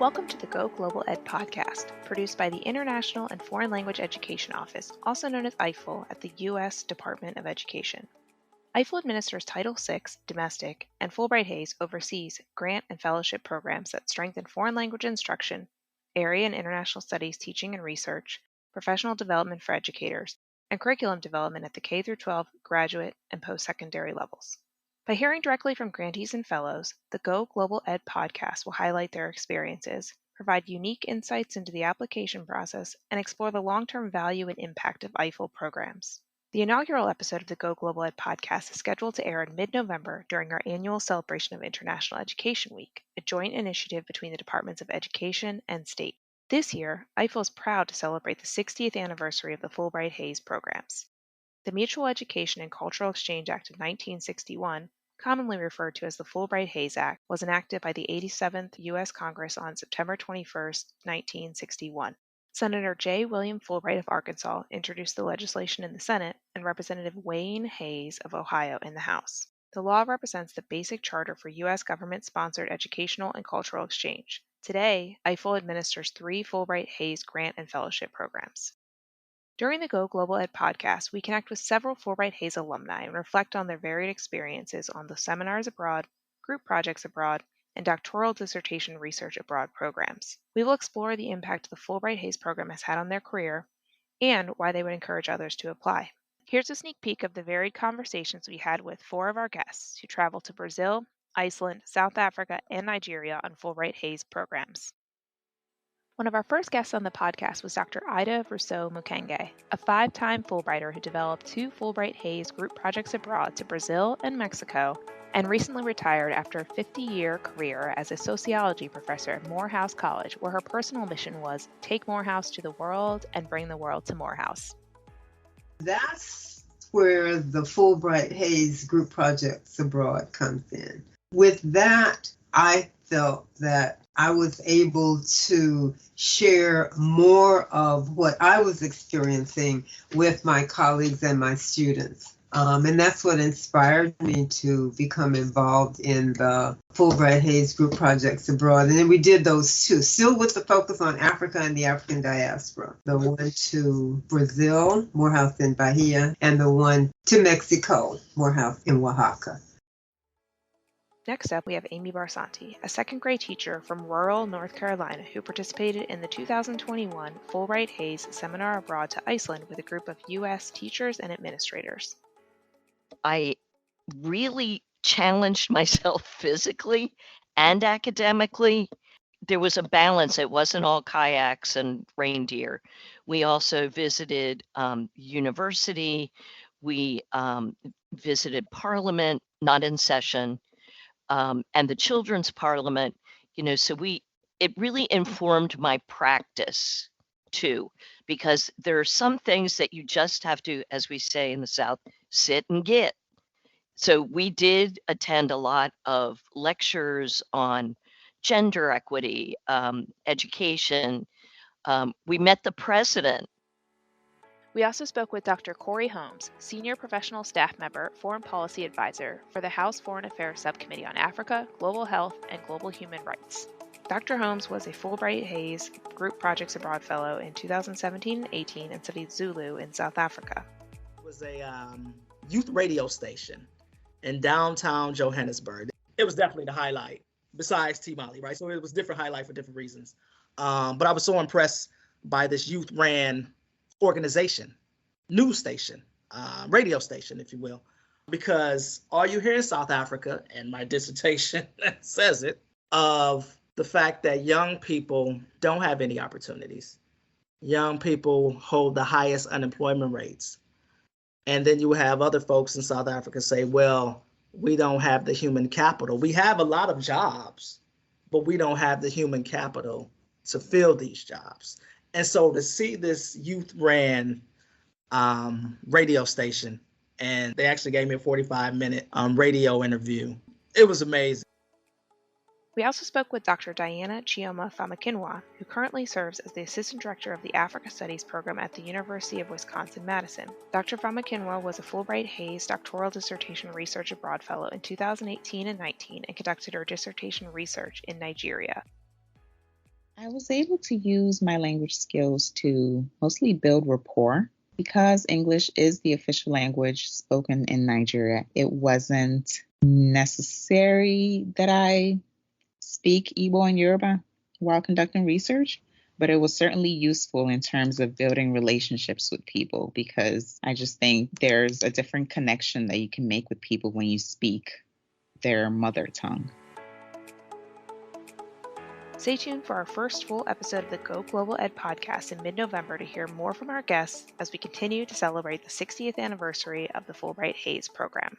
Welcome to the Go Global Ed podcast, produced by the International and Foreign Language Education Office, also known as IFLE, at the U.S. Department of Education. IFLE administers Title VI, domestic, and Fulbright-Hays overseas grant and fellowship programs that strengthen foreign language instruction, area and international studies teaching and research, professional development for educators, and curriculum development at the K-12 graduate and post-secondary levels. By hearing directly from grantees and fellows, the Go Global Ed podcast will highlight their experiences, provide unique insights into the application process, and explore the long-term value and impact of IFLE programs. The inaugural episode of the Go Global Ed podcast is scheduled to air in mid-November during our annual celebration of International Education Week, a joint initiative between the Departments of Education and State. This year, IFLE is proud to celebrate the 60th anniversary of the Fulbright-Hays programs. The Mutual Education and Cultural Exchange Act of 1961, commonly referred to as the Fulbright-Hays Act, was enacted by the 87th U.S. Congress on September 21, 1961. Senator J. William Fulbright of Arkansas introduced the legislation in the Senate, and Representative Wayne Hayes of Ohio in the House. The law represents the basic charter for U.S. government-sponsored educational and cultural exchange. Today, IFLE administers 3 Fulbright-Hays grant and fellowship programs. During the Go Global Ed podcast, we connect with several Fulbright-Hays alumni and reflect on their varied experiences on the seminars abroad, group projects abroad, and doctoral dissertation research abroad programs. We will explore the impact the Fulbright-Hays program has had on their career and why they would encourage others to apply. Here's a sneak peek of the varied conversations we had with 4 of our guests who traveled to Brazil, Iceland, South Africa, and Nigeria on Fulbright-Hays programs. One of our first guests on the podcast was Dr. Ida Rousseau Mukenge, a 5-time Fulbrighter who developed 2 Fulbright-Hays group projects abroad to Brazil and Mexico, and recently retired after a 50-year career as a sociology professor at Morehouse College, where her personal mission was take Morehouse to the world and bring the world to Morehouse. That's where the Fulbright-Hays group projects abroad comes in. With that, I felt that I was able to share more of what I was experiencing with my colleagues and my students. And that's what inspired me to become involved in the Fulbright-Hays group projects abroad. And then we did those 2, still with the focus on Africa and the African diaspora. The one to Brazil, Morehouse in Bahia, and the one to Mexico, Morehouse in Oaxaca. Next up, we have Amy Barsanti, a second-grade teacher from rural North Carolina who participated in the 2021 Fulbright-Hays Seminar Abroad to Iceland with a group of U.S. teachers and administrators. I really challenged myself physically and academically. There was a balance. It wasn't all kayaks and reindeer. We also visited university. We visited Parliament, not in session. And the Children's Parliament, so it really informed my practice too, because there are some things that you just have to, as we say in the South, sit and get. So we did attend a lot of lectures on gender equity, education. We met the president. We also spoke with Dr. Corey Holmes, Senior Professional Staff Member, Foreign Policy Advisor for the House Foreign Affairs Subcommittee on Africa, Global Health, and Global Human Rights. Dr. Holmes was a Fulbright-Hays Group Projects Abroad Fellow in 2017 and 18 and studied Zulu in South Africa. It was a youth radio station in downtown Johannesburg. It was definitely the highlight, besides T-Molly, right? So it was different highlight for different reasons. But I was so impressed by this youth-ran organization, news station, radio station, if you will, because all you hear in South Africa, and my dissertation says it, of the fact that young people don't have any opportunities. Young people hold the highest unemployment rates. And then you have other folks in South Africa say, well, we don't have the human capital. We have a lot of jobs, but we don't have the human capital to fill these jobs. And so to see this youth-ran radio station, and they actually gave me a 45-minute radio interview, it was amazing. We also spoke with Dr. Diana Chioma Famakinwa, who currently serves as the Assistant Director of the Africa Studies program at the University of Wisconsin-Madison. Dr. Famakinwa was a Fulbright-Hays Doctoral Dissertation Research Abroad Fellow in 2018 and 19 and conducted her dissertation research in Nigeria. I was able to use my language skills to mostly build rapport. Because English is the official language spoken in Nigeria, it wasn't necessary that I speak Igbo and Yoruba while conducting research, but it was certainly useful in terms of building relationships with people, because I just think there's a different connection that you can make with people when you speak their mother tongue. Stay tuned for our first full episode of the Go Global Ed podcast in mid-November to hear more from our guests as we continue to celebrate the 60th anniversary of the Fulbright-Hays program.